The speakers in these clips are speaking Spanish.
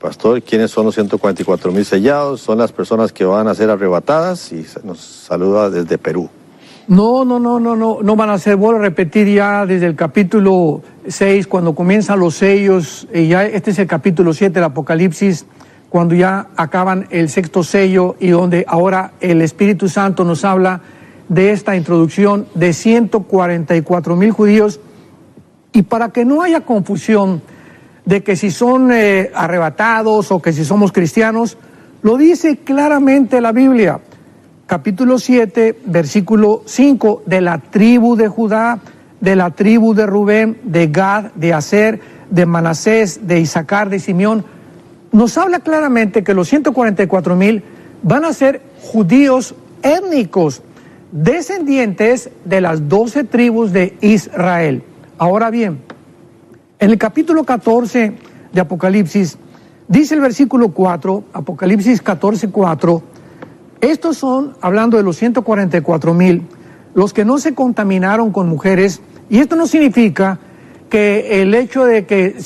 Pastor, ¿quiénes son los 144,000 sellados? Son las personas que van a ser arrebatadas, y nos saluda desde Perú. No van a ser. Vuelvo a repetir ya desde el capítulo 6, cuando comienzan los sellos, ya este es el capítulo 7 del Apocalipsis, cuando ya acaban el sexto sello y donde ahora el Espíritu Santo nos habla de esta introducción de 144,000 judíos. Y para que no haya confusión de que si son arrebatados o que si somos cristianos, lo dice claramente la Biblia. Capítulo 7, versículo 5, de la tribu de Judá, de la tribu de Rubén, de Gad, de Aser, de Manasés, de Isaacar, de Simeón, nos habla claramente que los 144,000 van a ser judíos étnicos, descendientes de las 12 tribus de Israel. Ahora bien, en el capítulo 14 de Apocalipsis, dice el versículo 4, Apocalipsis 14, 4, estos son, hablando de los 144,000, los que no se contaminaron con mujeres, y esto no significa que el hecho de que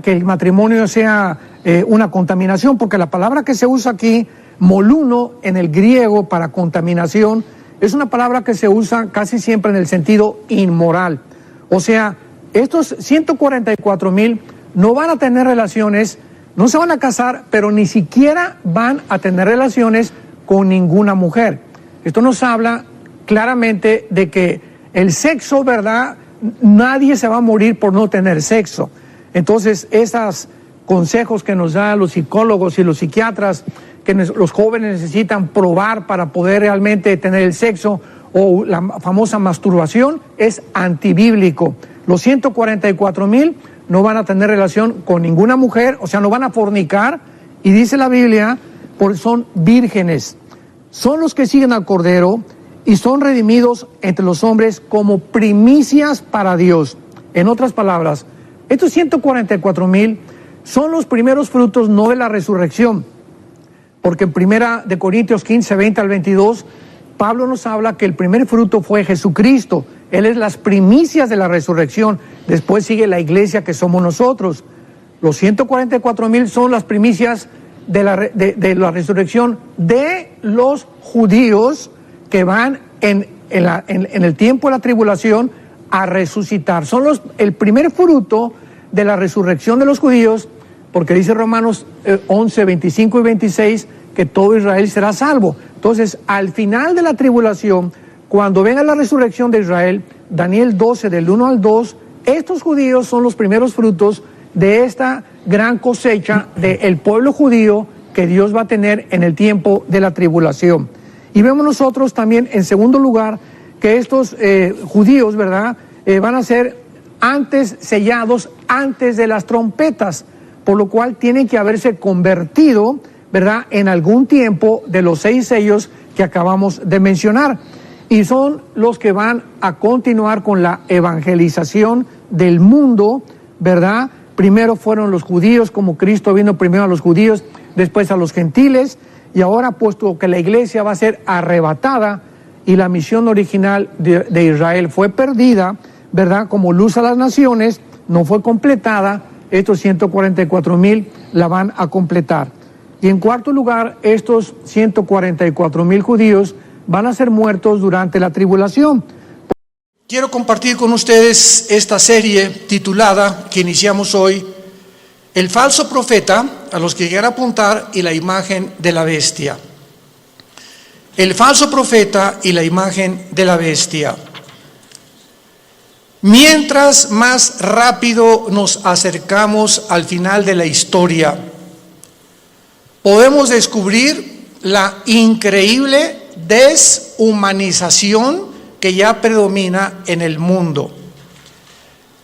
que el matrimonio sea una contaminación, porque la palabra que se usa aquí, moluno, en el griego para contaminación, es una palabra que se usa casi siempre en el sentido inmoral. O sea, estos 144,000 no van a tener relaciones, no se van a casar, pero ni siquiera van a tener relaciones con ninguna mujer. Esto nos habla claramente de que el sexo, ¿verdad? Nadie se va a morir por no tener sexo. Entonces, esos consejos que nos dan los psicólogos y los psiquiatras, que los jóvenes necesitan probar para poder realmente tener el sexo, o la famosa masturbación, es antibíblico. Los 144,000 no van a tener relación con ninguna mujer, o sea, no van a fornicar, y dice la Biblia, porque son vírgenes. Son los que siguen al Cordero y son redimidos entre los hombres como primicias para Dios. En otras palabras, estos 144,000 son los primeros frutos, no de la resurrección, porque en 1 de Corintios 15, 20 al 22, Pablo nos habla que el primer fruto fue Jesucristo. Él es las primicias de la resurrección. Después sigue la iglesia, que somos nosotros. Los 144,000 son las primicias de la resurrección de los judíos que van en el tiempo de la tribulación a resucitar. Son el primer fruto de la resurrección de los judíos, porque dice Romanos 11, 25 y 26 que todo Israel será salvo. Entonces, al final de la tribulación, cuando venga la resurrección de Israel, Daniel 12, del 1 al 2, estos judíos son los primeros frutos de esta gran cosecha del pueblo judío que Dios va a tener en el tiempo de la tribulación. Y vemos nosotros también, en segundo lugar, que estos judíos, ¿verdad?, van a ser sellados antes de las trompetas, por lo cual tienen que haberse convertido, ¿verdad?, en algún tiempo de los 6 sellos que acabamos de mencionar. Y son los que van a continuar con la evangelización del mundo, ¿verdad? Primero fueron los judíos, como Cristo vino primero a los judíos, después a los gentiles, y ahora, puesto que la iglesia va a ser arrebatada y la misión original de Israel fue perdida, ¿verdad?, como luz a las naciones, no fue completada, estos 144,000 la van a completar. Y en cuarto lugar, estos 144,000 judíos van a ser muertos durante la tribulación. Quiero compartir con ustedes esta serie titulada, que iniciamos hoy, El falso profeta, a los que quieran apuntar, y la imagen de la bestia. El falso profeta y la imagen de la bestia. Mientras más rápido nos acercamos al final de la historia, podemos descubrir la increíble deshumanización que ya predomina en el mundo.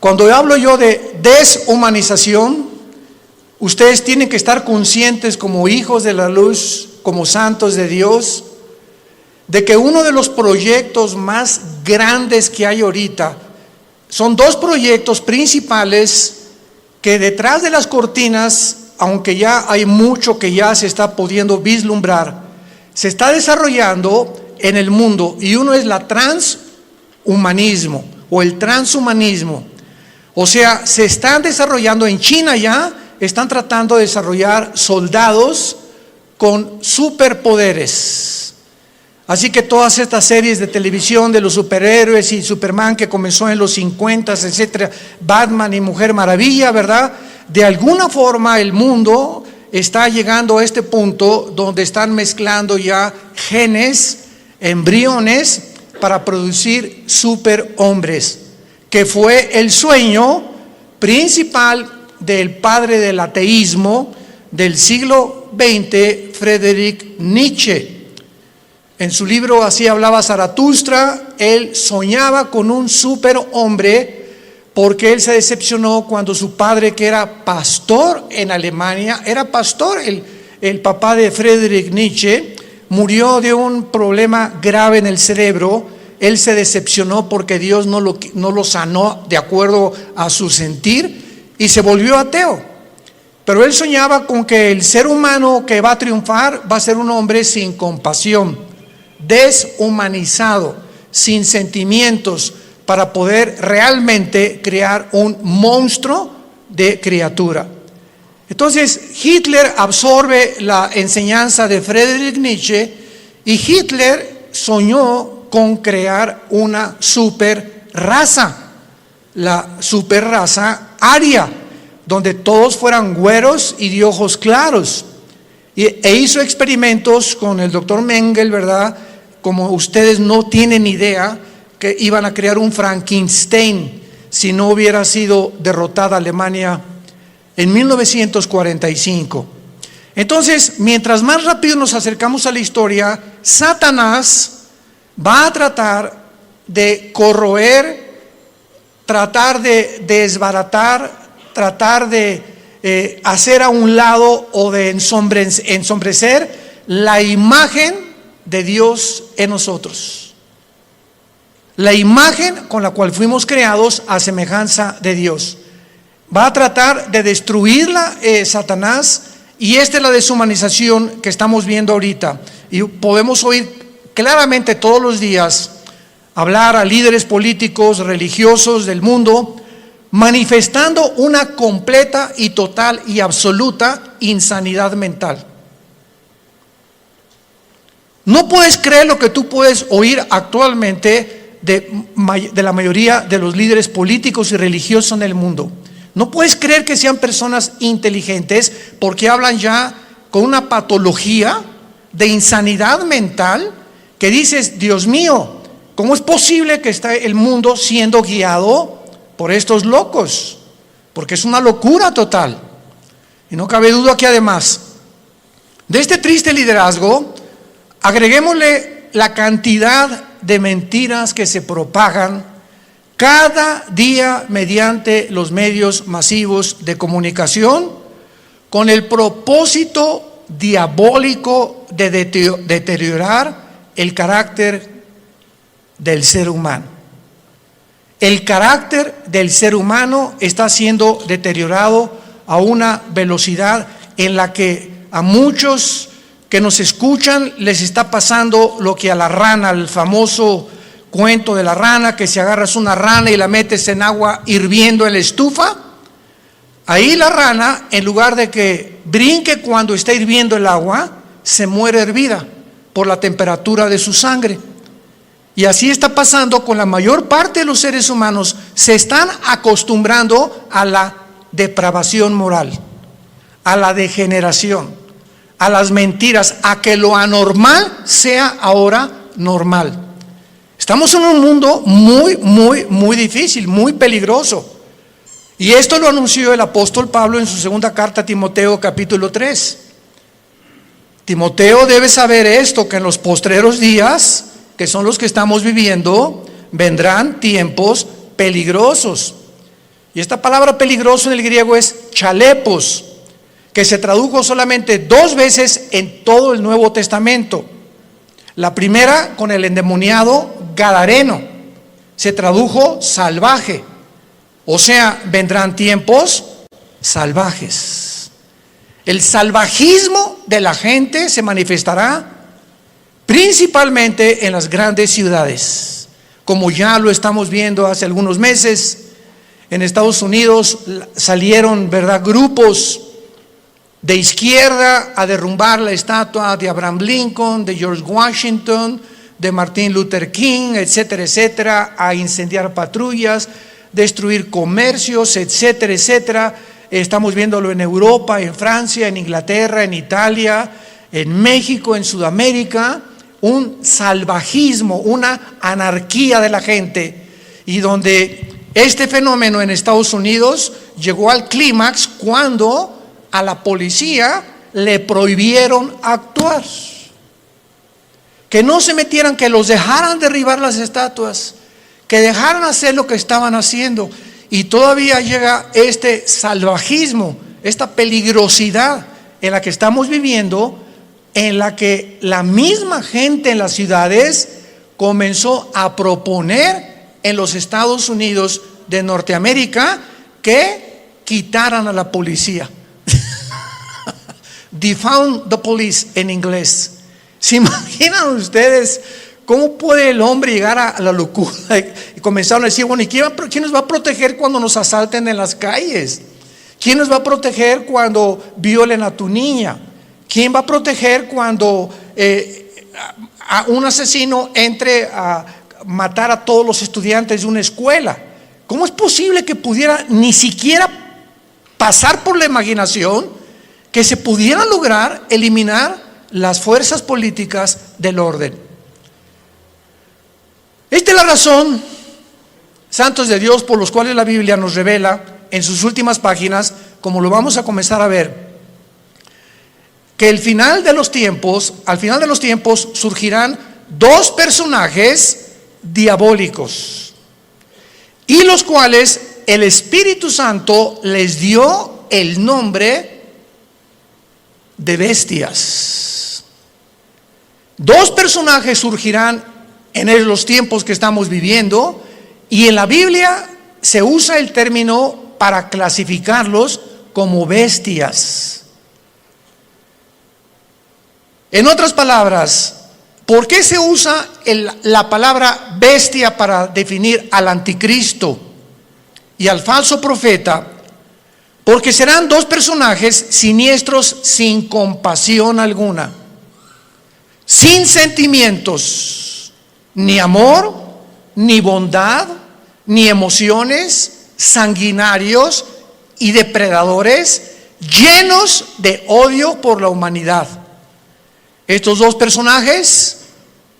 Cuando hablo yo de deshumanización, ustedes tienen que estar conscientes, como hijos de la luz, como santos de Dios, de que uno de los proyectos más grandes que hay ahorita son 2 proyectos principales que detrás de las cortinas, aunque ya hay mucho que ya se está pudiendo vislumbrar, se está desarrollando en el mundo, y uno es la transhumanismo o el transhumanismo. O sea, se están desarrollando en China ya están tratando de desarrollar soldados con superpoderes. Así que todas estas series de televisión de los superhéroes y Superman que comenzó en los 50, etcétera, Batman y Mujer Maravilla, ¿verdad? De alguna forma el mundo está llegando a este punto donde están mezclando ya genes, embriones, para producir superhombres, que fue el sueño principal del padre del ateísmo del siglo XX, Friedrich Nietzsche. En su libro Así hablaba Zaratustra, él soñaba con un superhombre porque él se decepcionó cuando su padre, que era pastor en Alemania, era pastor, el papá de Friedrich Nietzsche, murió de un problema grave en el cerebro. Él se decepcionó porque Dios no lo sanó de acuerdo a su sentir y se volvió ateo. Pero él soñaba con que el ser humano que va a triunfar va a ser un hombre sin compasión, deshumanizado, sin sentimientos, para poder realmente crear un monstruo de criatura. Entonces Hitler absorbe la enseñanza de Friedrich Nietzsche y Hitler soñó con crear una super raza, la super raza aria, donde todos fueran güeros y de ojos claros. E hizo experimentos con el doctor Mengele, ¿verdad? Como ustedes no tienen idea, que iban a crear un Frankenstein si no hubiera sido derrotada Alemania en 1945. Entonces, mientras más rápido nos acercamos a la historia, Satanás va a tratar de corroer, tratar de desbaratar, tratar de hacer a un lado o de ensombrecer la imagen de Dios en nosotros. La imagen con la cual fuimos creados a semejanza de Dios. Va a tratar de destruirla Satanás, y esta es la deshumanización que estamos viendo ahorita. Y podemos oír claramente todos los días hablar a líderes políticos, religiosos del mundo, manifestando una completa y total y absoluta insanidad mental. No puedes creer lo que tú puedes oír actualmente de la mayoría de los líderes políticos y religiosos en el mundo. No puedes creer que sean personas inteligentes, porque hablan ya con una patología de insanidad mental que dices: Dios mío, ¿cómo es posible que esté el mundo siendo guiado por estos locos? Porque es una locura total. Y no cabe duda que además de este triste liderazgo, agreguémosle la cantidad de mentiras que se propagan cada día mediante los medios masivos de comunicación, con el propósito diabólico de deteriorar el carácter del ser humano. El carácter del ser humano está siendo deteriorado a una velocidad en la que a muchos que nos escuchan les está pasando lo que a la rana, el famoso cuento de la rana, que si agarras una rana y la metes en agua hirviendo en la estufa, ahí la rana, en lugar de que brinque cuando está hirviendo el agua, se muere hervida por la temperatura de su sangre. Y así está pasando con la mayor parte de los seres humanos. Se están acostumbrando a la depravación moral, a la degeneración, a las mentiras, a que lo anormal sea ahora normal. Estamos en un mundo muy difícil, muy peligroso. Y esto lo anunció el apóstol Pablo en su segunda carta a Timoteo, capítulo 3. Timoteo debe saber esto, que en los postreros días, que son los que estamos viviendo, vendrán tiempos peligrosos. Y esta palabra peligroso en el griego es chalepos, que se tradujo solamente 2 veces en todo el Nuevo Testamento. La primera con el endemoniado gadareno, se tradujo salvaje. O sea, vendrán tiempos salvajes. El salvajismo de la gente se manifestará principalmente en las grandes ciudades, como ya lo estamos viendo hace algunos meses. En Estados Unidos salieron, ¿verdad?, grupos de izquierda a derrumbar la estatua de Abraham Lincoln, de George Washington, de Martin Luther King, etcétera, etcétera, a incendiar patrullas, destruir comercios, etcétera, etcétera. Estamos viéndolo en Europa, en Francia, en Inglaterra, en Italia, en México, en Sudamérica, un salvajismo, una anarquía de la gente, y donde este fenómeno en Estados Unidos llegó al clímax cuando a la policía le prohibieron actuar, que no se metieran, que los dejaran derribar las estatuas, que dejaran hacer lo que estaban haciendo. Y todavía llega este salvajismo, esta peligrosidad en la que estamos viviendo, en la que la misma gente en las ciudades comenzó a proponer en los Estados Unidos de Norteamérica que quitaran a la policía. Defund the police en inglés. ¿Se imaginan ustedes cómo puede el hombre llegar a la locura? Y comenzaron a decir, bueno, ¿y quién nos va a proteger cuando nos asalten en las calles? ¿Quién nos va a proteger cuando violen a tu niña? ¿Quién va a proteger cuando a un asesino entre a matar a todos los estudiantes de una escuela? ¿Cómo es posible que pudiera ni siquiera pasar por la imaginación que se pudiera lograr eliminar las fuerzas políticas del orden? Esta es la razón, santos de Dios, por los cuales la Biblia nos revela en sus últimas páginas, como lo vamos a comenzar a ver, que al final de los tiempos surgirán dos personajes diabólicos, y los cuales el Espíritu Santo les dio el nombre de bestias. Dos personajes surgirán en los tiempos que estamos viviendo, y en la Biblia se usa el término para clasificarlos como bestias. En otras palabras, ¿por qué se usa la palabra bestia para definir al anticristo y al falso profeta? Porque serán dos personajes siniestros, sin compasión alguna, sin sentimientos, ni amor, ni bondad, ni emociones, sanguinarios y depredadores, llenos de odio por la humanidad. Estos dos personajes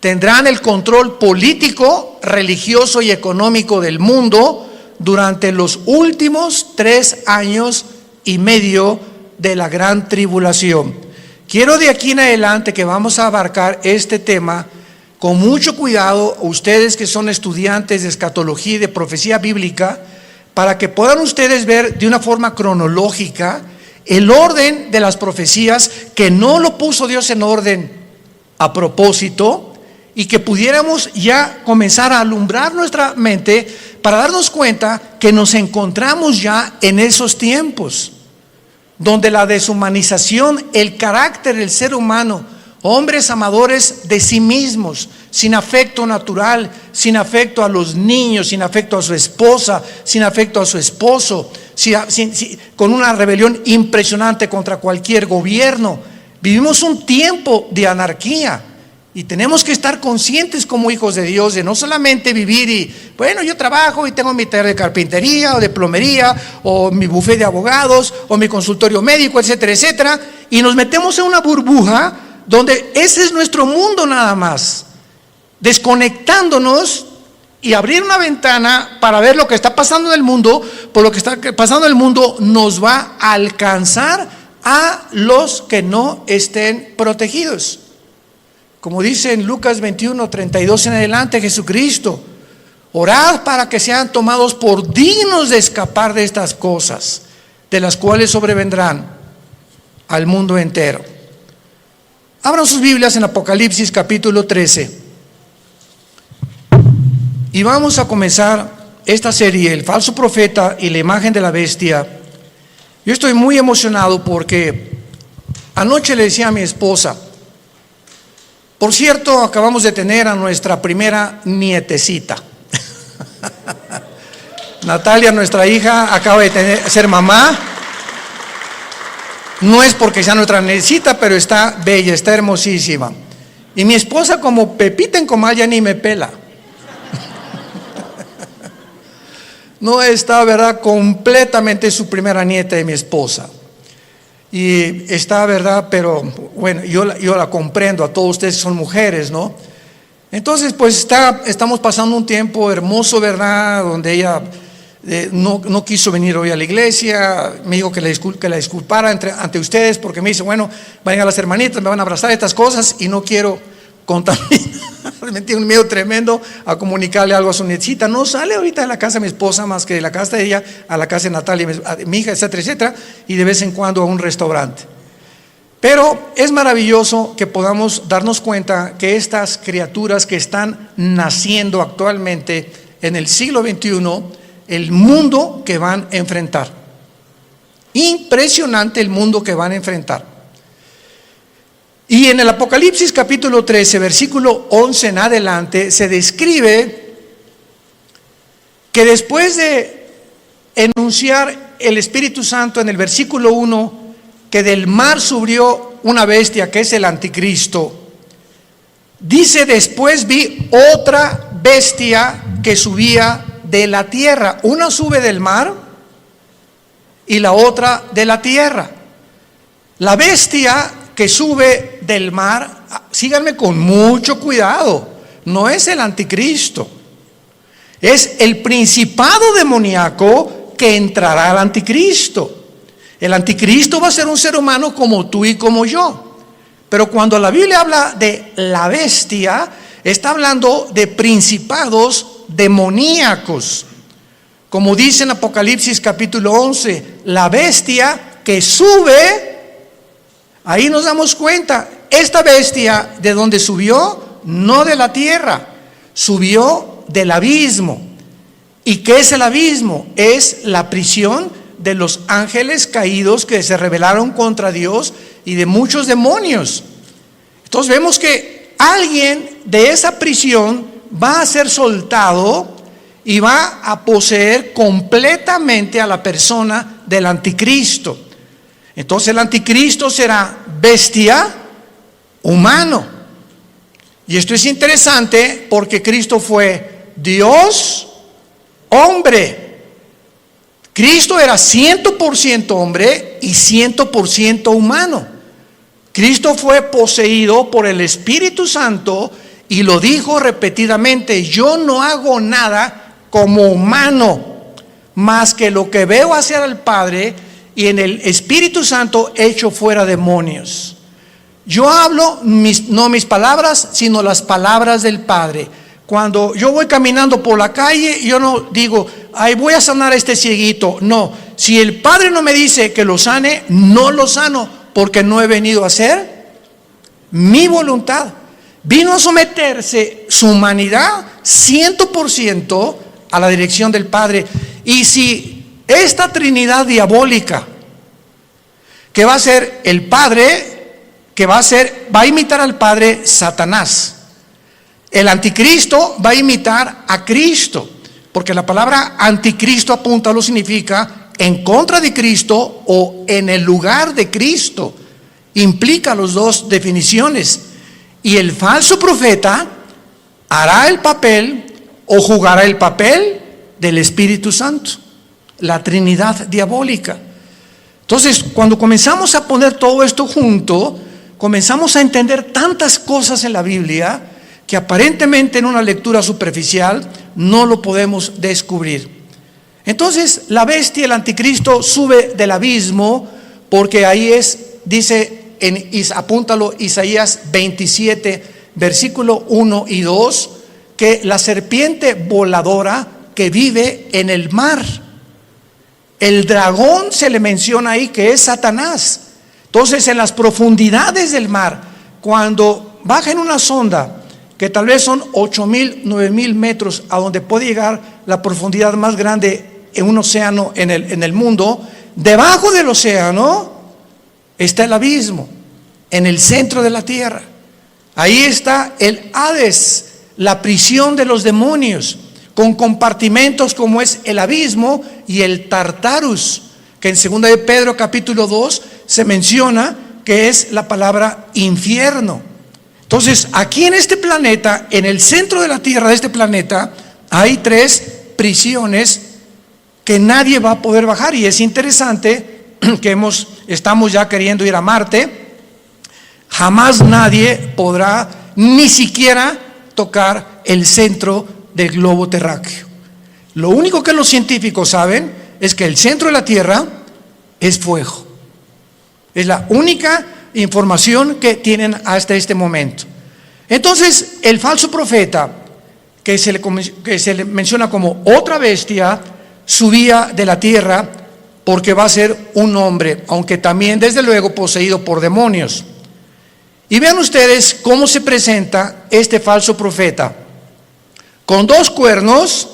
tendrán el control político, religioso y económico del mundo durante los últimos 3 años y medio de la gran tribulación. Quiero de aquí en adelante que vamos a abarcar este tema con mucho cuidado, ustedes que son estudiantes de escatología y de profecía bíblica, para que puedan ustedes ver de una forma cronológica el orden de las profecías, que no lo puso Dios en orden a propósito, y que pudiéramos ya comenzar a alumbrar nuestra mente para darnos cuenta que nos encontramos ya en esos tiempos donde la deshumanización, el carácter del ser humano, hombres amadores de sí mismos, sin afecto natural, sin afecto a los niños, sin afecto a su esposa, sin afecto a su esposo, con una rebelión impresionante contra cualquier gobierno. Vivimos un tiempo de anarquía, y tenemos que estar conscientes como hijos de Dios de no solamente vivir y, bueno, yo trabajo y tengo mi taller de carpintería o de plomería o mi bufete de abogados o mi consultorio médico, etcétera, etcétera, y nos metemos en una burbuja donde ese es nuestro mundo nada más, desconectándonos y abrir una ventana para ver lo que está pasando en el mundo, por lo que está pasando en el mundo nos va a alcanzar a los que no estén protegidos. Como dice en Lucas 21, 32 en adelante, Jesucristo: orad para que sean tomados por dignos de escapar de estas cosas, de las cuales sobrevendrán al mundo entero. Abran sus Biblias en Apocalipsis capítulo 13. Y vamos a comenzar esta serie, el falso profeta y la imagen de la bestia. Yo estoy muy emocionado porque anoche le decía a mi esposa, por cierto, acabamos de tener a nuestra primera nietecita. Natalia, nuestra hija, acaba de ser mamá. No es porque sea nuestra necesita, pero está bella, está hermosísima. Y mi esposa, como Pepita en comal, ya ni me pela. No está, ¿verdad?, completamente su primera nieta de mi esposa. Y está, ¿verdad?, pero bueno, yo la comprendo, a todos ustedes son mujeres, ¿no? Entonces, pues estamos pasando un tiempo hermoso, ¿verdad?, donde ella no quiso venir hoy a la iglesia. Me dijo que la disculpara ante ustedes, porque me dice, bueno, vayan a las hermanitas, me van a abrazar estas cosas y no quiero contaminar. Me tiene un miedo tremendo a comunicarle algo a su nietecita. No sale ahorita de la casa de mi esposa más que de la casa de ella a la casa de Natalia, mi hija, etcétera, etcétera, y de vez en cuando a un restaurante. Pero es maravilloso que podamos darnos cuenta que estas criaturas que están naciendo actualmente en el siglo XXI, el mundo que van a enfrentar. Impresionante el mundo que van a enfrentar. Y en el Apocalipsis capítulo 13, versículo 11 en adelante, se describe que después de enunciar el Espíritu Santo en el versículo 1, que del mar subió una bestia que es el anticristo, dice: después vi otra bestia que subía de la tierra. Una sube del mar y la otra de la tierra. La bestia que sube del mar, síganme con mucho cuidado, no es el anticristo, es el principado demoníaco que entrará al anticristo. El anticristo va a ser un ser humano como tú y como yo, pero cuando la Biblia habla de la bestia, está hablando de principados demoníacos, como dice en Apocalipsis capítulo 11, la bestia que sube. Ahí nos damos cuenta, esta bestia, ¿de dónde subió? No de la tierra, subió del abismo. ¿Y qué es el abismo? Es la prisión de los ángeles caídos que se rebelaron contra Dios y de muchos demonios. Entonces vemos que alguien de esa prisión va a ser soltado y va a poseer completamente a la persona del anticristo. Entonces el anticristo será bestia, humano. Y esto es interesante porque Cristo fue Dios, hombre. Cristo era 100% hombre y 100% humano. Cristo fue poseído por el Espíritu Santo y lo dijo repetidamente: yo no hago nada como humano, más que lo que veo hacer al Padre, y en el Espíritu Santo echo fuera demonios. Yo hablo no mis palabras, sino las palabras del Padre. Cuando yo voy caminando por la calle, yo no digo, ay, voy a sanar a este cieguito. No, si el Padre no me dice que lo sane, no lo sano, porque no he venido a hacer mi voluntad. Vino a someterse su humanidad 100% a la dirección del Padre. Y si esta Trinidad diabólica, que va a ser el Padre, va a imitar al Padre, Satanás. El anticristo va a imitar a Cristo, porque la palabra anticristo, apúntalo, significa en contra de Cristo o en el lugar de Cristo. Implica las dos definiciones. Y el falso profeta hará el papel o jugará el papel del Espíritu Santo, la Trinidad diabólica. Entonces, cuando comenzamos a poner todo esto junto, comenzamos a entender tantas cosas en la Biblia que aparentemente en una lectura superficial no lo podemos descubrir. Entonces, la bestia, el anticristo, sube del abismo, porque ahí dice, apúntalo, Isaías 27, versículo 1 y 2, que la serpiente voladora que vive en el mar. El dragón se le menciona ahí que es Satanás. Entonces, en las profundidades del mar, cuando baja en una sonda que tal vez son 8,000, 9,000 metros, a donde puede llegar la profundidad más grande en un océano en el mundo, debajo del océano está el abismo, en el centro de la tierra. Ahí está el Hades, la prisión de los demonios, con compartimentos como es el abismo y el Tartarus, que en 2 de Pedro capítulo 2 se menciona que es la palabra infierno. Entonces, aquí en este planeta, en el centro de la tierra de este planeta, hay 3 prisiones que nadie va a poder bajar. Y es interesante que estamos ya queriendo ir a Marte. Jamás nadie podrá ni siquiera tocar el centro del globo terráqueo. Lo único que los científicos saben es que el centro de la Tierra es fuego. Es la única información que tienen hasta este momento. Entonces, el falso profeta, que se le menciona como otra bestia, subía de la tierra porque va a ser un hombre, aunque también desde luego poseído por demonios. Y vean ustedes cómo se presenta este falso profeta, con 2 cuernos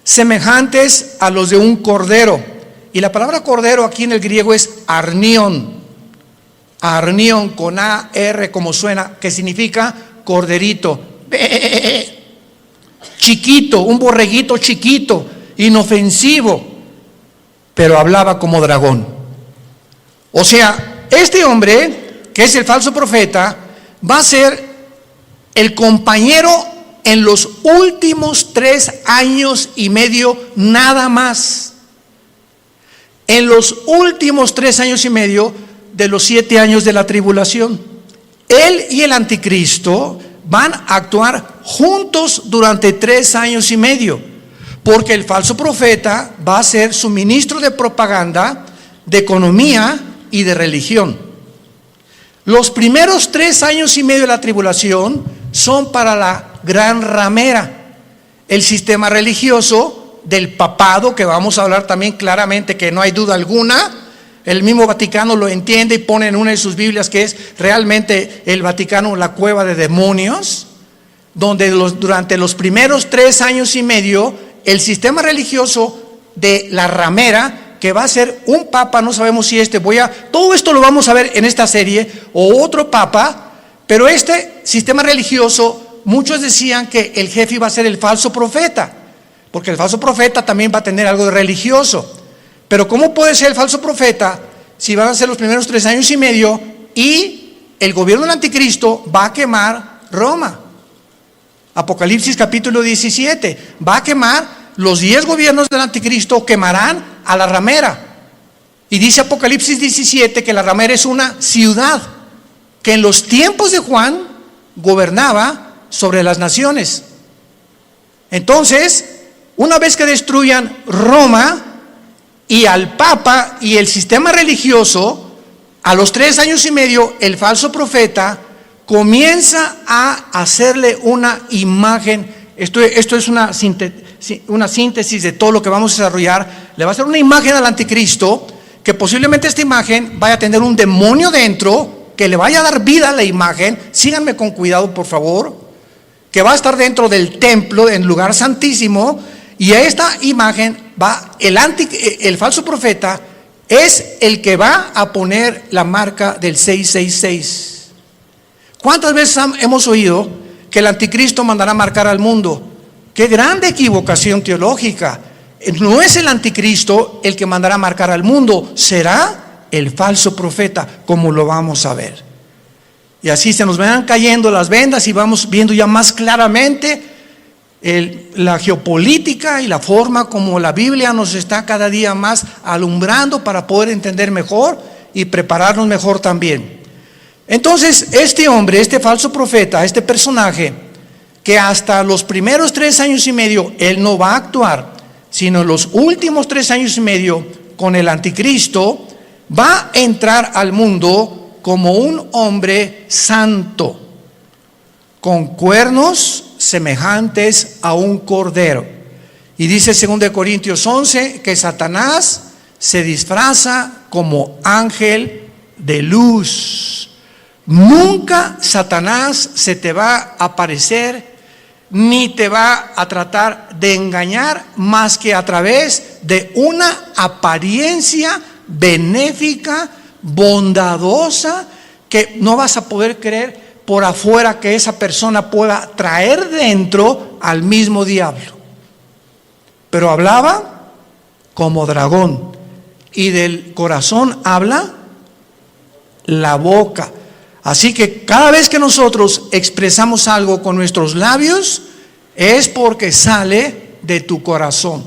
semejantes a los de un cordero. Y la palabra cordero aquí en el griego es arnión. Arnión con A-R como suena, que significa corderito. Chiquito, un borreguito chiquito, inofensivo, pero hablaba como dragón. O sea, este hombre, que es el falso profeta, va a ser el compañero en los últimos 3 años y medio nada más. En los últimos 3 años y medio de los 7 años de la tribulación. Él y el anticristo van a actuar juntos durante 3 años y medio, porque el falso profeta va a ser su ministro de propaganda, de economía y de religión. Los primeros 3 años y medio de la tribulación son para la gran ramera, el sistema religioso del papado, que vamos a hablar también claramente, que no hay duda alguna. El mismo Vaticano lo entiende y pone en una de sus Biblias que es realmente el Vaticano la cueva de demonios, donde durante los primeros 3 años y medio el sistema religioso de la ramera, que va a ser un papa, no sabemos si todo esto lo vamos a ver en esta serie, o otro papa, pero este sistema religioso, muchos decían que el jefe iba a ser el falso profeta, porque el falso profeta también va a tener algo de religioso. Pero ¿cómo puede ser el falso profeta si van a ser los primeros 3 años y medio y el gobierno del anticristo va a quemar Roma? Apocalipsis capítulo 17, va a quemar los 10 gobiernos del anticristo, quemarán a la ramera. Y dice Apocalipsis 17 que la ramera es una ciudad que en los tiempos de Juan gobernaba sobre las naciones. Entonces, una vez que destruyan Roma y al Papa y el sistema religioso, a los 3 años y medio, el falso profeta comienza a hacerle una imagen. Esto es una síntesis de todo lo que vamos a desarrollar. Le va a hacer una imagen al anticristo, que posiblemente esta imagen vaya a tener un demonio dentro, que le vaya a dar vida a la imagen. Síganme con cuidado, por favor. Que va a estar dentro del templo, en lugar santísimo. Y a esta imagen el falso profeta es el que va a poner la marca del 666. ¿Cuántas veces hemos oído que el anticristo mandará marcar al mundo? ¡Qué grande equivocación teológica! No es el anticristo el que mandará marcar al mundo, será el falso profeta, como lo vamos a ver. Y así se nos van cayendo las vendas y vamos viendo ya más claramente la geopolítica y la forma como la Biblia nos está cada día más alumbrando para poder entender mejor y prepararnos mejor también. Entonces, este hombre, este falso profeta, este personaje, que hasta los primeros 3 años y medio él no va a actuar, sino en los últimos 3 años y medio con el anticristo, va a entrar al mundo como un hombre santo, con cuernos semejantes a un cordero. Y dice 2 Corintios 11 que Satanás se disfraza como ángel de luz. Nunca Satanás se te va a aparecer ni te va a tratar de engañar más que a través de una apariencia benéfica, bondadosa, que no vas a poder creer por afuera que esa persona pueda traer dentro al mismo diablo. Pero hablaba como dragón, y del corazón habla la boca. Así que cada vez que nosotros expresamos algo con nuestros labios, es porque sale de tu corazón.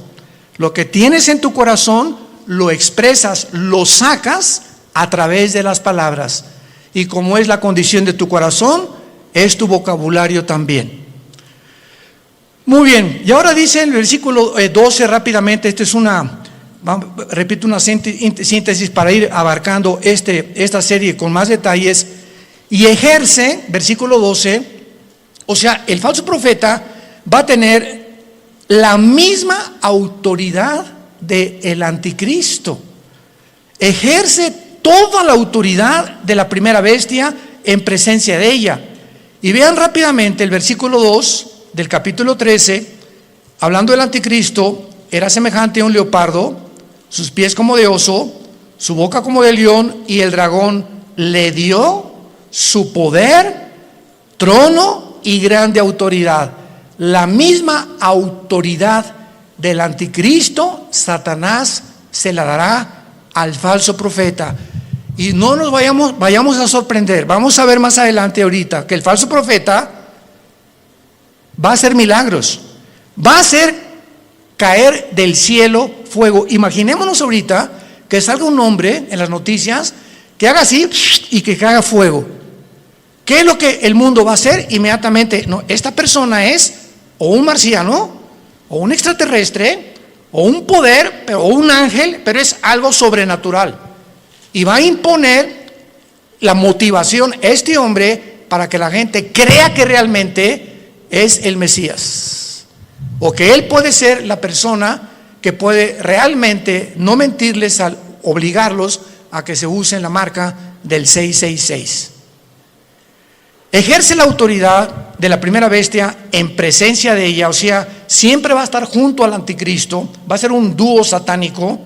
Lo que tienes en tu corazón, lo expresas, lo sacas a través de las palabras. Y como es la condición de tu corazón, es tu vocabulario también. Muy bien, y ahora dice en el versículo 12 rápidamente, repito una síntesis para ir abarcando esta serie con más detalles. Y ejerce, versículo 12, o sea, el falso profeta va a tener la misma autoridad del anticristo. Ejerce toda la autoridad de la primera bestia en presencia de ella. Y vean rápidamente el versículo 2 del capítulo 13, hablando del anticristo, era semejante a un leopardo, sus pies como de oso, su boca como de león, y el dragón le dio su poder, trono y grande autoridad. La misma autoridad del anticristo, Satanás se la dará al falso profeta. Y no nos vayamos a sorprender. Vamos a ver más adelante ahorita que el falso profeta va a hacer milagros, va a hacer caer del cielo fuego. Imaginémonos ahorita que salga un hombre en las noticias que haga así y que caiga fuego. ¿Qué es lo que el mundo va a hacer inmediatamente? No, esta persona es o un marciano, o un extraterrestre, o un poder, o un ángel, pero es algo sobrenatural. Y va a imponer la motivación a este hombre para que la gente crea que realmente es el Mesías, o que él puede ser la persona que puede realmente no mentirles al obligarlos a que se usen la marca del 666. Ejerce la autoridad de la primera bestia en presencia de ella, o sea, siempre va a estar junto al anticristo, va a ser un dúo satánico,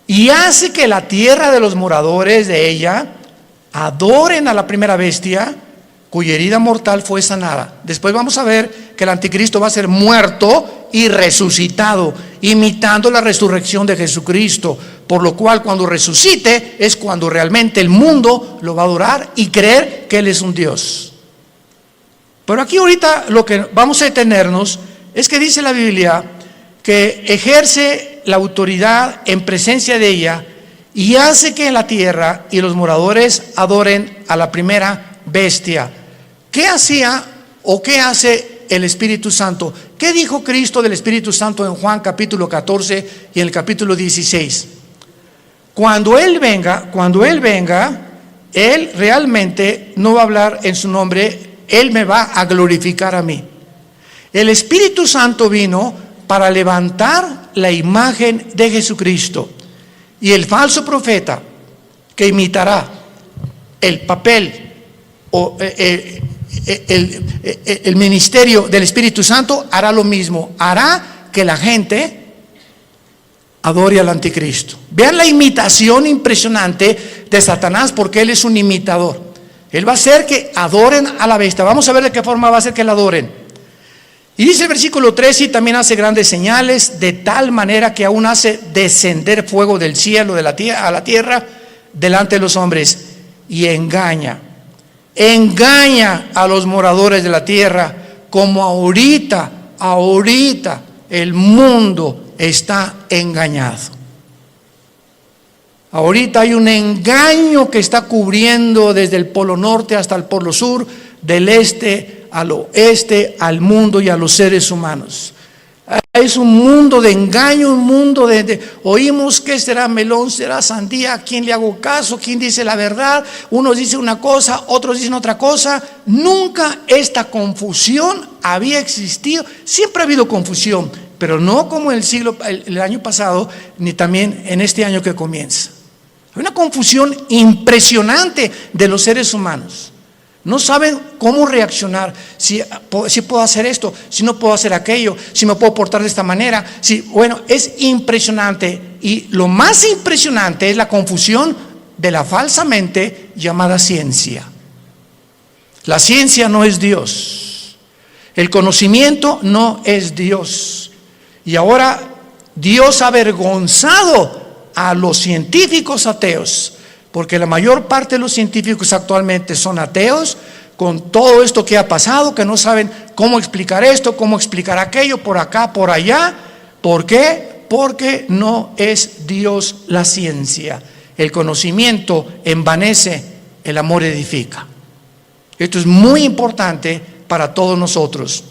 y hace que la tierra de los moradores de ella adoren a la primera bestia, cuya herida mortal fue sanada. Después vamos a ver que el anticristo va a ser muerto y resucitado, imitando la resurrección de Jesucristo, por lo cual cuando resucite es cuando realmente el mundo lo va a adorar y creer que Él es un Dios. Pero aquí ahorita lo que vamos a detenernos es que dice la Biblia que ejerce la autoridad en presencia de ella y hace que la tierra y los moradores adoren a la primera bestia. ¿Qué hacía o qué hace el Espíritu Santo? ¿Qué dijo Cristo del Espíritu Santo en Juan capítulo 14 y en el capítulo 16? Cuando Él venga, Él realmente no va a hablar en su nombre, Él me va a glorificar a mí. El Espíritu Santo vino para levantar la imagen de Jesucristo, y el falso profeta que imitará el papel o el ministerio del Espíritu Santo hará lo mismo, hará que la gente adore al anticristo. Vean la imitación impresionante de Satanás, porque él es un imitador. Él va a hacer que adoren a la bestia. Vamos a ver de qué forma va a hacer que la adoren. Y dice el versículo 13, y también hace grandes señales, de tal manera que aún hace descender fuego del cielo a la tierra delante de los hombres, y engaña a los moradores de la tierra, como ahorita el mundo está engañado. Ahorita hay un engaño que está cubriendo desde el polo norte hasta el polo sur, del este al oeste, al mundo y a los seres humanos. Es un mundo de engaño, un mundo de oímos que será melón, será sandía, ¿a quién le hago caso? ¿Quién dice la verdad? Unos dicen una cosa, otros dicen otra cosa. Nunca esta confusión había existido. Siempre ha habido confusión, pero no como el año pasado, ni también en este año que comienza. Hay una confusión impresionante de los seres humanos. No saben cómo reaccionar, si puedo hacer esto, si no puedo hacer aquello, si me puedo portar de esta manera. Bueno, es impresionante, y lo más impresionante es la confusión de la falsamente llamada ciencia. La ciencia no es Dios, el conocimiento no es Dios, y ahora Dios ha avergonzado a los científicos ateos, porque la mayor parte de los científicos actualmente son ateos, con todo esto que ha pasado, que no saben cómo explicar esto, cómo explicar aquello, por acá, por allá. ¿Por qué? Porque no es Dios la ciencia. El conocimiento envanece, el amor edifica. Esto es muy importante para todos nosotros.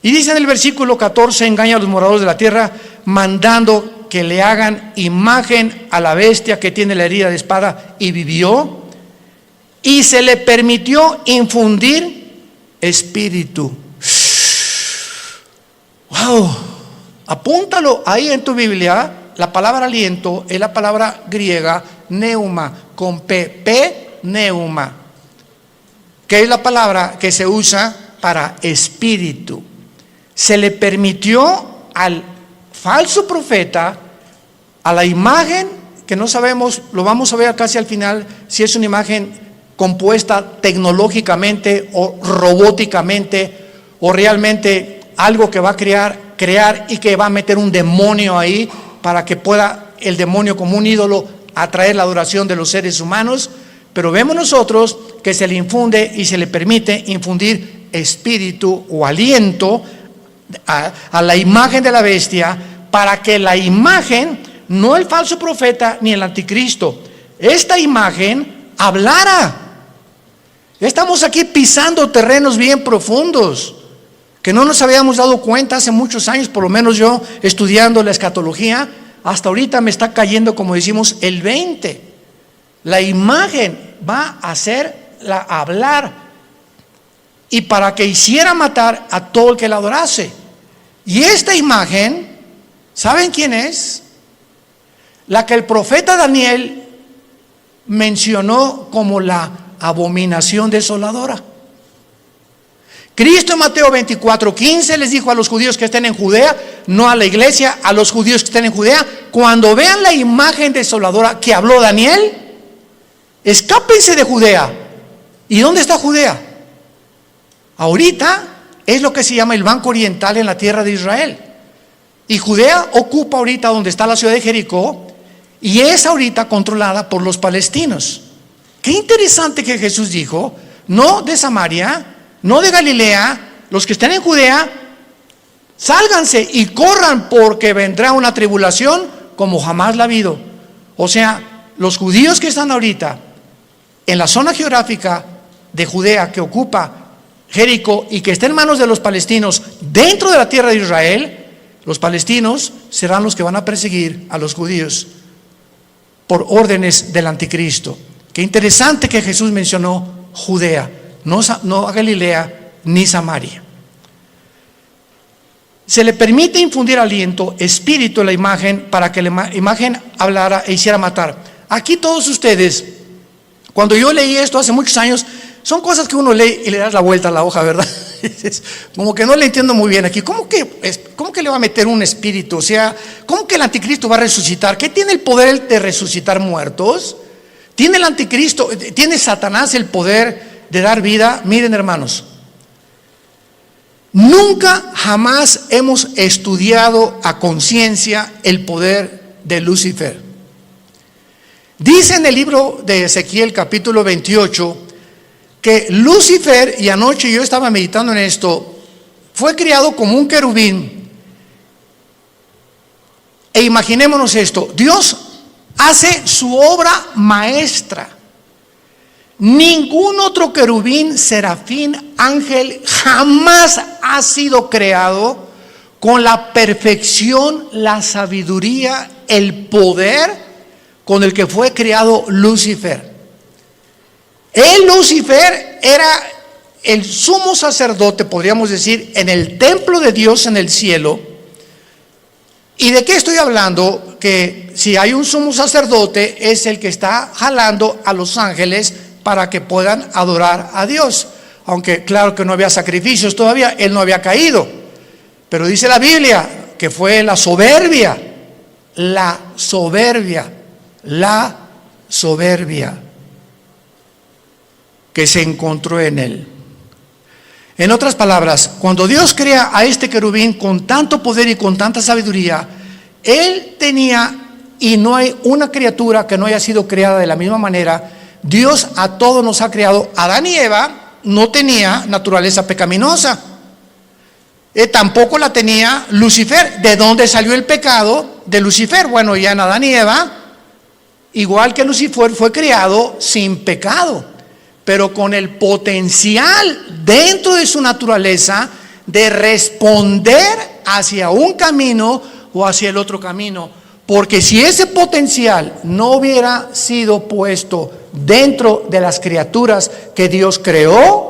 Y dice en el versículo 14, engaña a los moradores de la tierra, mandando que le hagan imagen a la bestia que tiene la herida de espada y vivió. Y se le permitió infundir espíritu. ¡Wow! Apúntalo ahí en tu Biblia. La palabra aliento es la palabra griega neuma, con P, neuma, que es la palabra que se usa para espíritu. Se le permitió al falso profeta, a la imagen, que no sabemos, lo vamos a ver casi al final, si es una imagen compuesta tecnológicamente o robóticamente, o realmente algo que va a crear y que va a meter un demonio ahí para que pueda el demonio como un ídolo atraer la adoración de los seres humanos. Pero vemos nosotros que se le infunde y se le permite infundir espíritu o aliento a la imagen de la bestia, para que la imagen, no el falso profeta ni el anticristo, esta imagen hablara. Estamos aquí pisando terrenos bien profundos que no nos habíamos dado cuenta hace muchos años, por lo menos yo estudiando la escatología, hasta ahorita me está cayendo, como decimos, el 20. La imagen va a hacerla hablar, y para que hiciera matar a todo el que la adorase. Y esta imagen, ¿saben quién es? La que el profeta Daniel mencionó como la abominación desoladora. Cristo en Mateo 24:15 les dijo a los judíos que estén en Judea, no a la iglesia, a los judíos que estén en Judea: cuando vean la imagen desoladora que habló Daniel, escápense de Judea. ¿Y dónde está Judea? Ahorita es lo que se llama el Banco Oriental en la tierra de Israel. Y Judea ocupa ahorita donde está la ciudad de Jericó, y es ahorita controlada por los palestinos. Qué interesante que Jesús dijo: no de Samaria, no de Galilea, los que estén en Judea, sálganse y corran, porque vendrá una tribulación como jamás la ha habido. O sea, los judíos que están ahorita en la zona geográfica de Judea, que ocupa Jericó y que está en manos de los palestinos dentro de la tierra de Israel, los palestinos serán los que van a perseguir a los judíos por órdenes del anticristo. Qué interesante que Jesús mencionó Judea, no a Galilea ni Samaria. Se le permite infundir aliento, espíritu en la imagen, para que la imagen hablara e hiciera matar. Aquí todos ustedes, cuando yo leí esto hace muchos años, son cosas que uno lee y le das la vuelta a la hoja, ¿verdad? Como que no le entiendo muy bien aquí. ¿Cómo que le va a meter un espíritu? O sea, ¿cómo que el anticristo va a resucitar? ¿Qué tiene el poder de resucitar muertos? ¿Tiene el anticristo, tiene Satanás el poder de dar vida? Miren, hermanos, nunca jamás hemos estudiado a conciencia el poder de Lucifer. Dice en el libro de Ezequiel capítulo 28 que Lucifer, y anoche yo estaba meditando en esto, fue criado como un querubín. E imaginémonos esto: Dios hace su obra maestra. Ningún otro querubín, serafín, ángel jamás ha sido creado con la perfección, la sabiduría, el poder con el que fue creado Lucifer. Lucifer era el sumo sacerdote, podríamos decir, en el templo de Dios en el cielo. ¿Y de qué estoy hablando? Que si hay un sumo sacerdote, es el que está jalando a los ángeles para que puedan adorar a Dios. Aunque claro que no había sacrificios todavía, él no había caído. Pero dice la Biblia que fue la soberbia que se encontró en él. En otras palabras, cuando Dios crea a este querubín con tanto poder y con tanta sabiduría, él tenía y no hay una criatura que no haya sido creada de la misma manera. Dios a todos nos ha creado. Adán y Eva no tenía naturaleza pecaminosa. Tampoco la tenía Lucifer. ¿De dónde salió el pecado de Lucifer? Bueno, ya en Adán y Eva, igual que Lucifer, fue creado sin pecado, pero con el potencial dentro de su naturaleza de responder hacia un camino o hacia el otro camino. Porque si ese potencial no hubiera sido puesto dentro de las criaturas que Dios creó,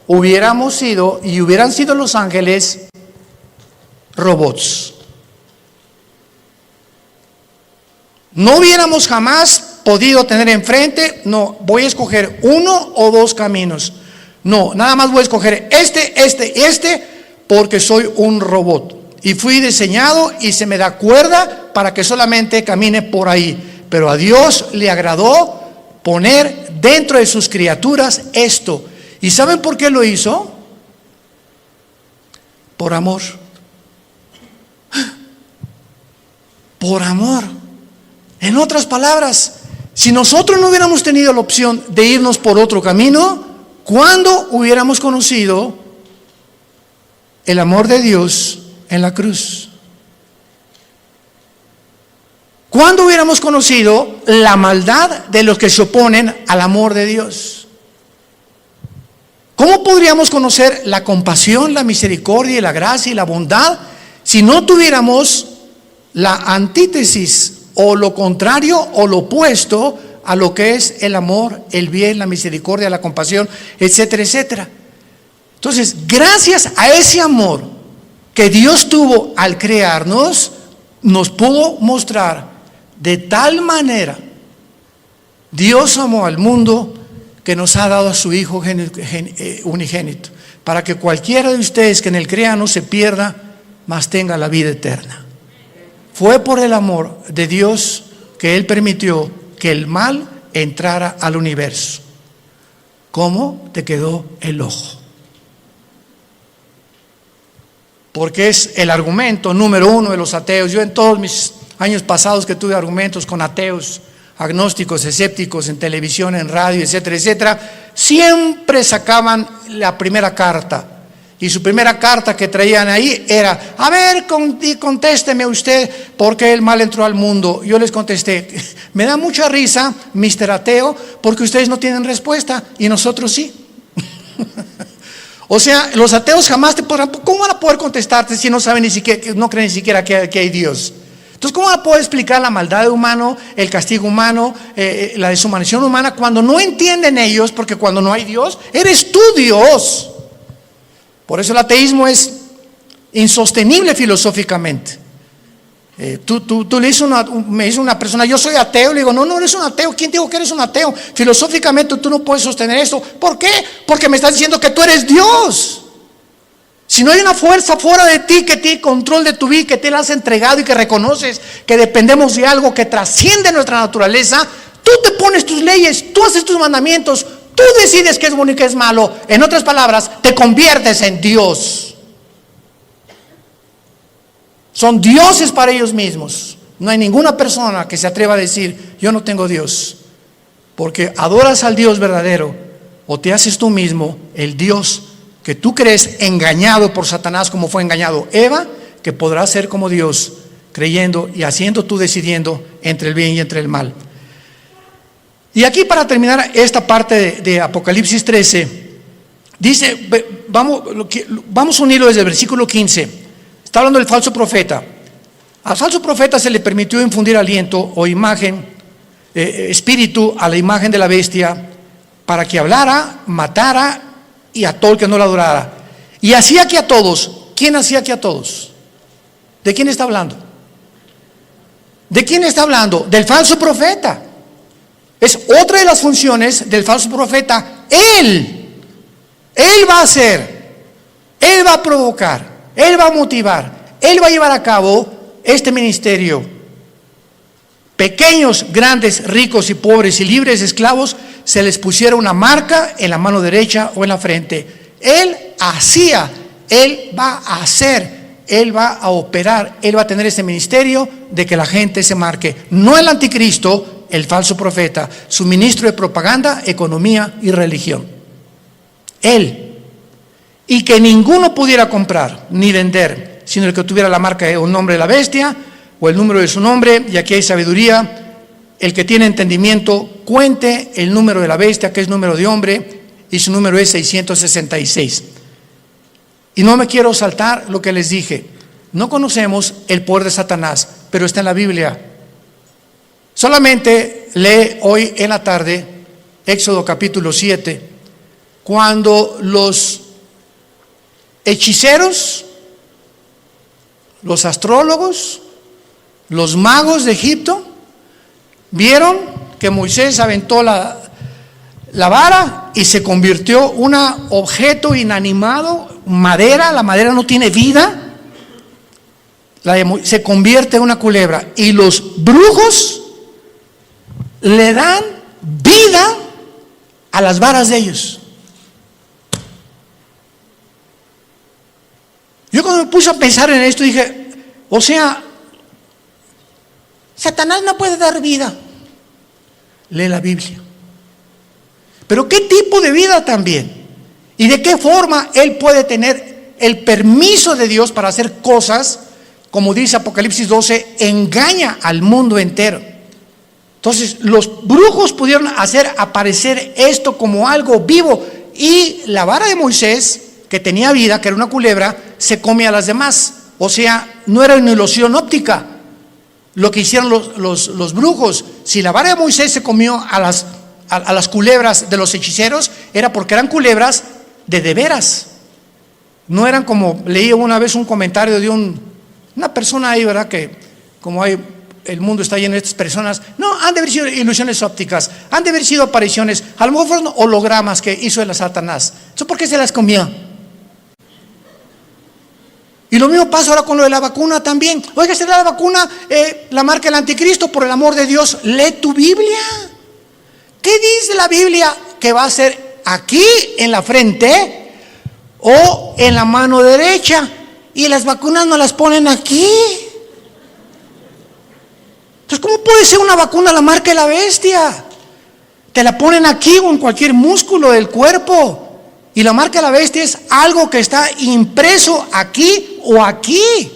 hubiéramos sido y hubieran sido los ángeles robots. No hubiéramos jamás podido tener enfrente, no, voy a escoger uno o dos caminos. No, nada más voy a escoger este, porque soy un robot. Y fui diseñado y se me da cuerda para que solamente camine por ahí. Pero a Dios le agradó poner dentro de sus criaturas esto. ¿Y saben por qué lo hizo? Por amor. Por amor. En otras palabras, si nosotros no hubiéramos tenido la opción de irnos por otro camino, ¿cuándo hubiéramos conocido el amor de Dios en la cruz? ¿Cuándo hubiéramos conocido la maldad de los que se oponen al amor de Dios? ¿Cómo podríamos conocer la compasión, la misericordia, la gracia y la bondad si no tuviéramos la antítesis o lo contrario o lo opuesto a lo que es el amor, el bien, la misericordia, la compasión, etcétera, etcétera? Entonces, gracias a ese amor que Dios tuvo al crearnos, nos pudo mostrar de tal manera. Dios amó al mundo que nos ha dado a su Hijo unigénito, para que cualquiera de ustedes que en él crea no se pierda, mas tenga la vida eterna. Fue por el amor de Dios que Él permitió que el mal entrara al universo. ¿Cómo te quedó el ojo? Porque es el argumento número uno de los ateos. Yo en todos mis años pasados que tuve argumentos con ateos, agnósticos, escépticos, en televisión, en radio, etcétera, etcétera, siempre sacaban la primera carta. Y su primera carta que traían ahí era: a ver, contésteme usted, ¿por qué el mal entró al mundo? Yo les contesté: me da mucha risa, Mr. Ateo, porque ustedes no tienen respuesta y nosotros sí. O sea, los ateos jamás te podrán, ¿cómo van a poder contestarte si no saben ni siquiera, no creen ni siquiera que hay Dios? Entonces, ¿cómo van a poder explicar la maldad humana, el castigo humano, la deshumanización humana, cuando no entienden ellos? Porque cuando no hay Dios, eres tú Dios. Por eso el ateísmo es insostenible filosóficamente. Tú le dices me dice una persona: yo soy ateo. Le digo: no eres un ateo. ¿Quién te dijo que eres un ateo? Filosóficamente tú no puedes sostener esto. ¿Por qué? Porque me estás diciendo que tú eres Dios. Si no hay una fuerza fuera de ti que tiene control de tu vida, que te la has entregado y que reconoces que dependemos de algo que trasciende nuestra naturaleza, tú te pones tus leyes, tú haces tus mandamientos, tú decides qué es bueno y qué es malo. En otras palabras, te conviertes en Dios. Son dioses para ellos mismos. No hay ninguna persona que se atreva a decir: yo no tengo Dios. Porque adoras al Dios verdadero, o te haces tú mismo el Dios que tú crees, engañado por Satanás como fue engañado Eva, que podrás ser como Dios, creyendo y haciendo tú, decidiendo entre el bien y entre el mal. Y aquí, para terminar esta parte de Apocalipsis 13, dice, vamos a unirlo desde el versículo 15. Está hablando del falso profeta. Al falso profeta se le permitió infundir aliento o imagen, espíritu a la imagen de la bestia, para que hablara, matara y a todo el que no la adorara. Y hacía que a todos. ¿Quién hacía que a todos? ¿De quién está hablando? ¿De quién está hablando? Del falso profeta. Es otra de las funciones del falso profeta. Él va a hacer, Él va a provocar, Él va a motivar, Él va a llevar a cabo este ministerio. Pequeños, grandes, ricos y pobres y libres, esclavos, se les pusiera una marca en la mano derecha o en la frente. Él hacía, Él va a hacer, Él va a operar, Él va a tener ese ministerio de que la gente se marque. No el anticristo, el falso profeta, su ministro de propaganda, economía y religión. Él. Y que ninguno pudiera comprar ni vender, sino el que tuviera la marca o el nombre de la bestia o el número de su nombre. Y aquí hay sabiduría. El que tiene entendimiento, cuente el número de la bestia, que es número de hombre, y su número es 666. Y no me quiero saltar lo que les dije. No conocemos el poder de Satanás, pero está en la Biblia. Solamente lee hoy en la tarde Éxodo capítulo 7, cuando los hechiceros, los astrólogos, los magos de Egipto vieron que Moisés aventó la vara y se convirtió un objeto inanimado, madera. La madera no tiene vida, se convierte en una culebra, y los brujos le dan vida a las varas de ellos. Yo cuando me puse a pensar en esto dije, o sea, Satanás no puede dar vida. Lee la Biblia. Pero ¿qué tipo de vida también? ¿Y de qué forma él puede tener el permiso de Dios para hacer cosas? Como dice Apocalipsis 12, engaña al mundo entero. Entonces los brujos pudieron hacer aparecer esto como algo vivo, y la vara de Moisés, que tenía vida, que era una culebra, se come a las demás. O sea, no era una ilusión óptica lo que hicieron los brujos. Si la vara de Moisés se comió a las culebras de los hechiceros, era porque eran culebras de veras. No eran como, leí una vez un comentario de una persona ahí, ¿verdad? Que como el mundo está lleno de estas personas, no, han de haber sido ilusiones ópticas, han de haber sido apariciones, a lo mejor fueron hologramas que hizo el Satanás. ¿Eso por qué se las comió? Y lo mismo pasa ahora con lo de la vacuna también. Oiga, ¿será la vacuna la marca del anticristo? Por el amor de Dios, lee tu Biblia. ¿Qué dice la Biblia que va a ser aquí en la frente o en la mano derecha? Y las vacunas no las ponen aquí. Entonces, ¿cómo puede ser una vacuna la marca de la bestia? Te la ponen aquí o en cualquier músculo del cuerpo. Y la marca de la bestia es algo que está impreso aquí o aquí.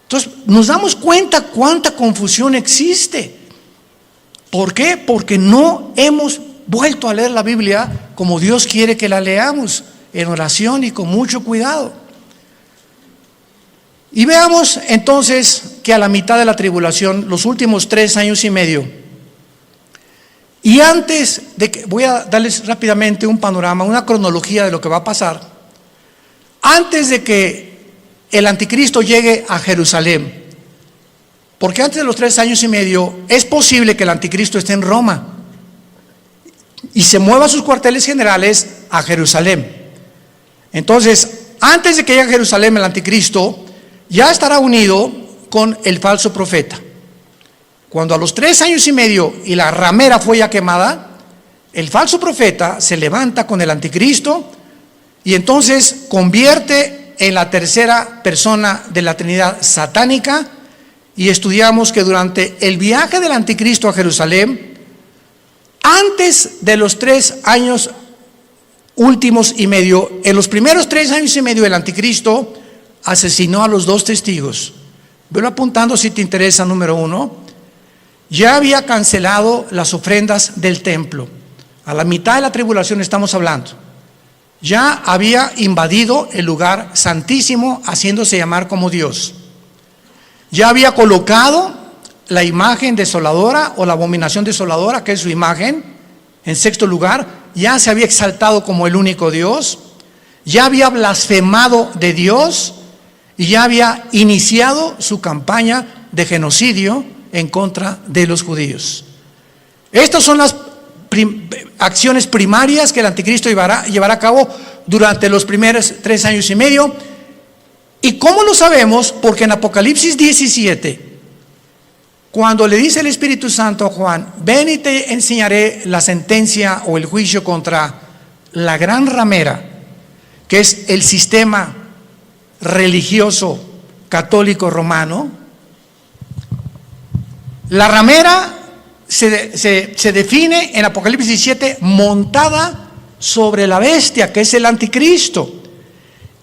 Entonces nos damos cuenta cuánta confusión existe. ¿Por qué? Porque no hemos vuelto a leer la Biblia como Dios quiere que la leamos, en oración y con mucho cuidado. Y veamos entonces que a la mitad de la tribulación, los últimos 3 años y medio, y antes de que, voy a darles rápidamente un panorama, una cronología de lo que va a pasar. Antes de que el anticristo llegue a Jerusalén, porque antes de los 3 años y medio es posible que el anticristo esté en Roma y se mueva sus cuarteles generales a Jerusalén. Entonces, antes de que llegue a Jerusalén el anticristo, ya estará unido con el falso profeta. Cuando a los 3 años y medio y la ramera fue ya quemada, el falso profeta se levanta con el anticristo y entonces convierte en la tercera persona de la Trinidad satánica. Y estudiamos que durante el viaje del anticristo a Jerusalén, antes de los 3 años últimos y medio, en los primeros 3 años y medio el anticristo asesinó a los 2 testigos. Velo apuntando si te interesa. Número 1, ya había cancelado las ofrendas del templo. A la mitad de la tribulación estamos hablando. Ya había invadido el lugar santísimo, haciéndose llamar como Dios. Ya había colocado la imagen desoladora o la abominación desoladora, que es su imagen, en 6º lugar. Ya se había exaltado como el único Dios. Ya había blasfemado de Dios y ya había iniciado su campaña de genocidio en contra de los judíos. Estas son las acciones primarias que el anticristo llevará a cabo durante los primeros 3 años y medio. ¿Y cómo lo sabemos? Porque en Apocalipsis 17, cuando le dice el Espíritu Santo a Juan, ven y te enseñaré la sentencia o el juicio contra la gran ramera, que es el sistema religioso católico romano. La ramera se define en Apocalipsis 17 montada sobre la bestia, que es el anticristo,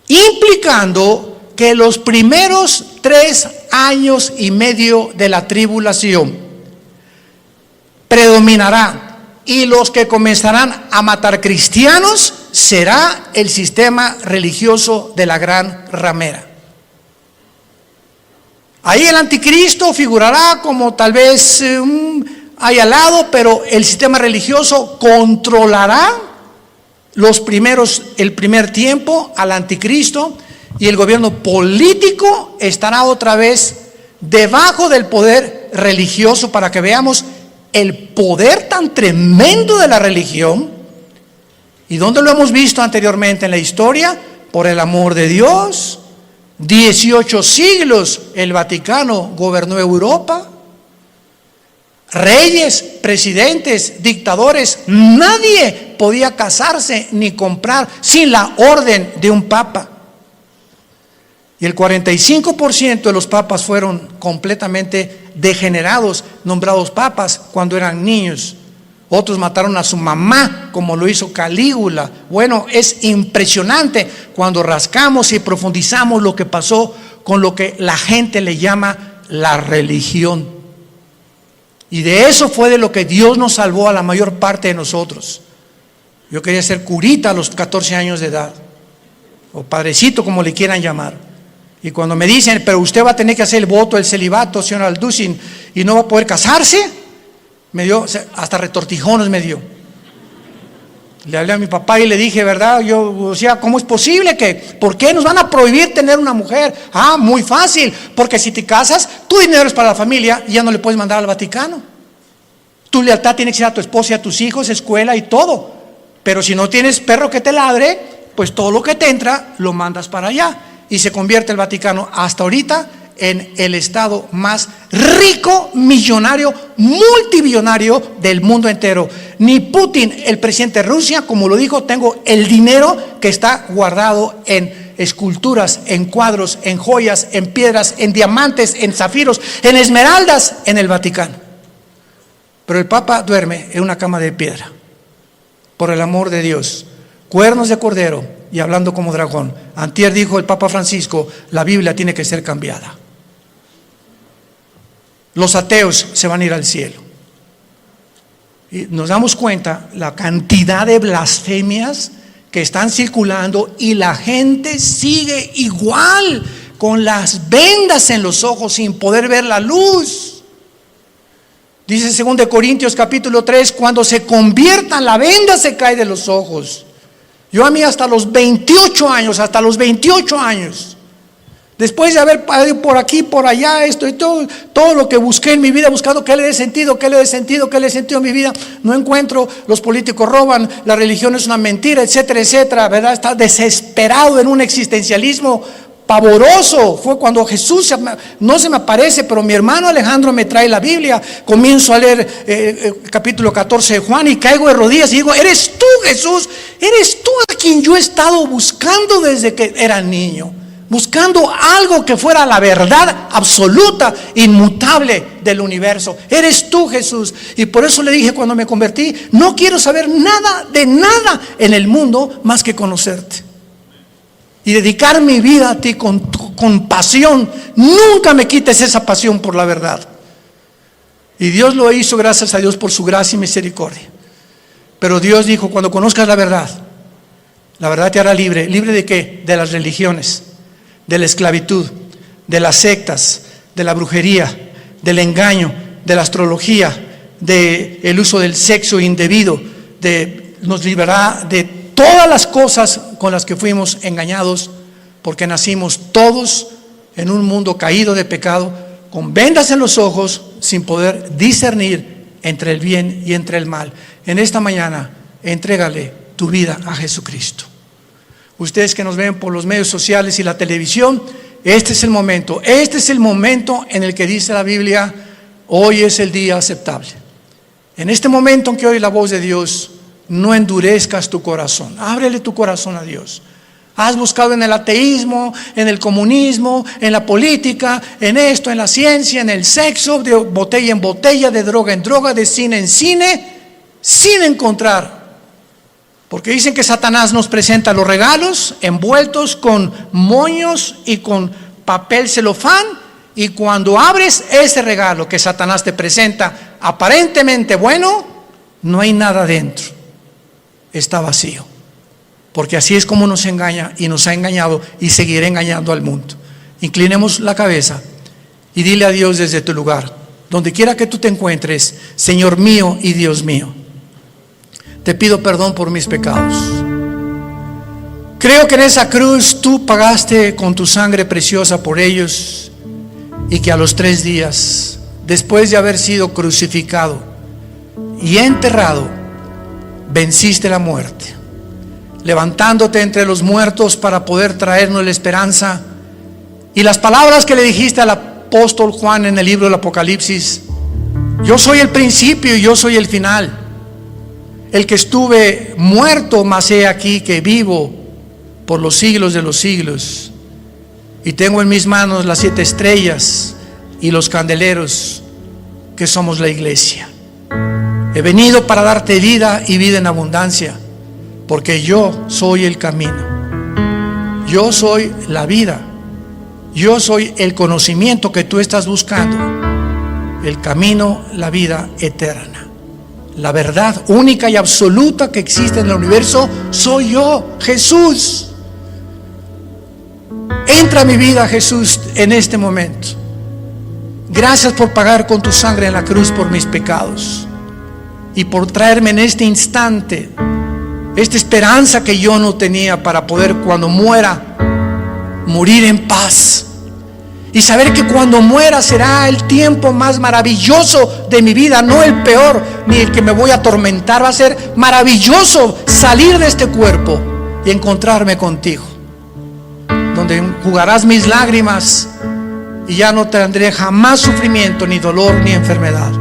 implicando que los primeros 3 años y medio de la tribulación predominará, y los que comenzarán a matar cristianos será el sistema religioso de la gran ramera. Ahí el anticristo figurará como tal vez ahí al lado, pero el sistema religioso controlará el primer tiempo al anticristo, y el gobierno político estará otra vez debajo del poder religioso, para que veamos el poder tan tremendo de la religión. ¿Y dónde lo hemos visto anteriormente en la historia? Por el amor de Dios. 18 siglos el Vaticano gobernó Europa. Reyes, presidentes, dictadores, nadie podía casarse ni comprar sin la orden de un papa. Y el 45% de los papas fueron completamente degenerados, nombrados papas cuando eran niños. Otros mataron a su mamá, como lo hizo Calígula. Bueno, es impresionante cuando rascamos y profundizamos lo que pasó con lo que la gente le llama la religión. Y de eso fue de lo que Dios nos salvó a la mayor parte de nosotros. Yo quería ser curita a los 14 años de edad, o padrecito, como le quieran llamar. Y cuando me dicen, pero usted va a tener que hacer el voto del celibato, señor Alducin, y no va a poder casarse, me dio, hasta retortijones me dio. Le hablé a mi papá y le dije, ¿verdad? O sea, ¿cómo es posible por qué nos van a prohibir tener una mujer? Ah, muy fácil, porque si te casas, tu dinero es para la familia y ya no le puedes mandar al Vaticano. Tu lealtad tiene que ser a tu esposa y a tus hijos, escuela y todo. Pero si no tienes perro que te ladre, pues todo lo que te entra lo mandas para allá. Y se convierte el Vaticano hasta ahorita en el estado más rico, millonario, multibillonario del mundo entero. Ni Putin, el presidente de Rusia, como lo dijo, tengo el dinero que está guardado en esculturas, en cuadros, en joyas, en piedras, en diamantes, en zafiros, en esmeraldas en el Vaticano. Pero el Papa duerme en una cama de piedra, por el amor de Dios. Cuernos de cordero y hablando como dragón. Antier dijo el Papa Francisco, la Biblia tiene que ser cambiada. Los ateos se van a ir al cielo. Y nos damos cuenta la cantidad de blasfemias que están circulando, y la gente sigue igual, con las vendas en los ojos, sin poder ver la luz. Dice 2 Corintios capítulo 3, cuando se conviertan, la venda se cae de los ojos. Yo a mí hasta los 28 años, después de haber ido por aquí, por allá, esto y todo lo que busqué en mi vida, buscando qué le dé sentido a mi vida, no encuentro. Los políticos roban, la religión es una mentira, etcétera, etcétera, ¿verdad? Está desesperado en un existencialismo pavoroso. Fue cuando Jesús no se me aparece, pero mi hermano Alejandro me trae la Biblia. Comienzo a leer capítulo 14 de Juan y caigo de rodillas y digo, ¿eres tú, Jesús? ¿Eres tú a quien yo he estado buscando desde que era niño? Buscando algo que fuera la verdad absoluta, inmutable del universo. Eres tú, Jesús. Y por eso le dije cuando me convertí, no quiero saber nada de nada en el mundo más que conocerte y dedicar mi vida a ti con pasión. Nunca me quites esa pasión por la verdad. Y Dios lo hizo, gracias a Dios por su gracia y misericordia. Pero Dios dijo, cuando conozcas la verdad te hará libre. ¿Libre de qué? De las religiones, de la esclavitud, de las sectas, de la brujería, del engaño, de la astrología, del uso del sexo indebido, nos librará de todas las cosas con las que fuimos engañados, porque nacimos todos en un mundo caído de pecado, con vendas en los ojos, sin poder discernir entre el bien y entre el mal. En esta mañana, entrégale tu vida a Jesucristo. Ustedes que nos ven por los medios sociales y la televisión, este es el momento en el que dice la Biblia, hoy es el día aceptable. En este momento en que oye la voz de Dios, no endurezcas tu corazón, ábrele tu corazón a Dios. Has buscado en el ateísmo, en el comunismo, en la política, en esto, en la ciencia, en el sexo, de botella en botella, de droga en droga, de cine en cine, sin encontrar. Porque dicen que Satanás nos presenta los regalos envueltos con moños y con papel celofán, y cuando abres ese regalo que Satanás te presenta, aparentemente bueno, no hay nada dentro, está vacío. Porque así es como nos engaña y nos ha engañado y seguirá engañando al mundo. Inclinemos la cabeza y dile a Dios desde tu lugar, donde quiera que tú te encuentres: Señor mío y Dios mío, te pido perdón por mis pecados. Creo que en esa cruz tú pagaste con tu sangre preciosa por ellos, y que a los 3 días, después de haber sido crucificado y enterrado, venciste la muerte, levantándote entre los muertos para poder traernos la esperanza. Y las palabras que le dijiste al apóstol Juan en el libro del Apocalipsis: yo soy el principio y yo soy el final, el que estuve muerto, mas he aquí que vivo por los siglos de los siglos, y tengo en mis manos las 7 estrellas y los candeleros, que somos la iglesia. He venido para darte vida y vida en abundancia, porque yo soy el camino, yo soy la vida, yo soy el conocimiento que tú estás buscando, el camino, la vida eterna, la verdad única y absoluta que existe en el universo. Soy yo, Jesús. Entra a mi vida, Jesús, en este momento. Gracias por pagar con tu sangre en la cruz por mis pecados, y por traerme en este instante esta esperanza que yo no tenía, para poder, cuando muera, morir en paz, y saber que cuando muera será el tiempo más maravilloso de mi vida, no el peor ni el que me voy a atormentar. Va a ser maravilloso salir de este cuerpo y encontrarme contigo, donde enjugarás mis lágrimas y ya no tendré jamás sufrimiento, ni dolor, ni enfermedad,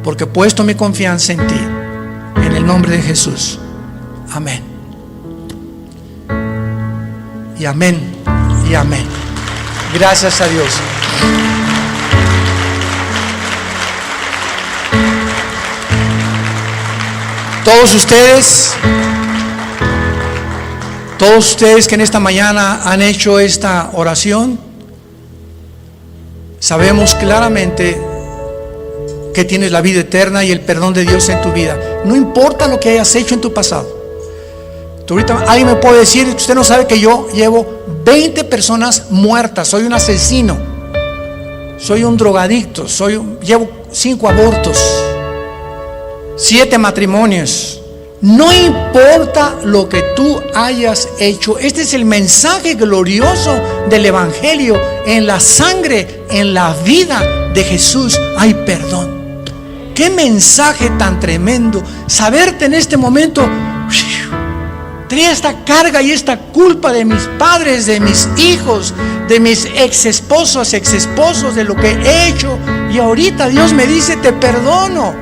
porque he puesto mi confianza en ti, en el nombre de Jesús. Amén. Y amén. Y amén. Gracias a Dios. Todos ustedes que en esta mañana han hecho esta oración, sabemos claramente que tienes la vida eterna y el perdón de Dios en tu vida. No importa lo que hayas hecho en tu pasado. Ahorita alguien me puede decir que usted no sabe que yo llevo 20 personas muertas, soy un asesino, soy un drogadicto, llevo 5 abortos, 7 matrimonios. No importa lo que tú hayas hecho, este es el mensaje glorioso del Evangelio. En la sangre, en la vida de Jesús hay perdón. Qué mensaje tan tremendo, saberte en este momento: tenía esta carga y esta culpa de mis padres, de mis hijos, de mis exesposos, de lo que he hecho, y ahorita Dios me dice: te perdono,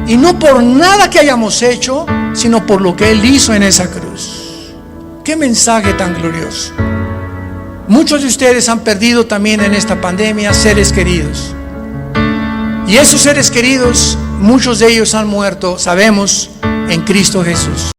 y no por nada que hayamos hecho, sino por lo que Él hizo en esa cruz. Qué mensaje tan glorioso. Muchos de ustedes han perdido también en esta pandemia seres queridos, y esos seres queridos, muchos de ellos han muerto, sabemos, en Cristo Jesús.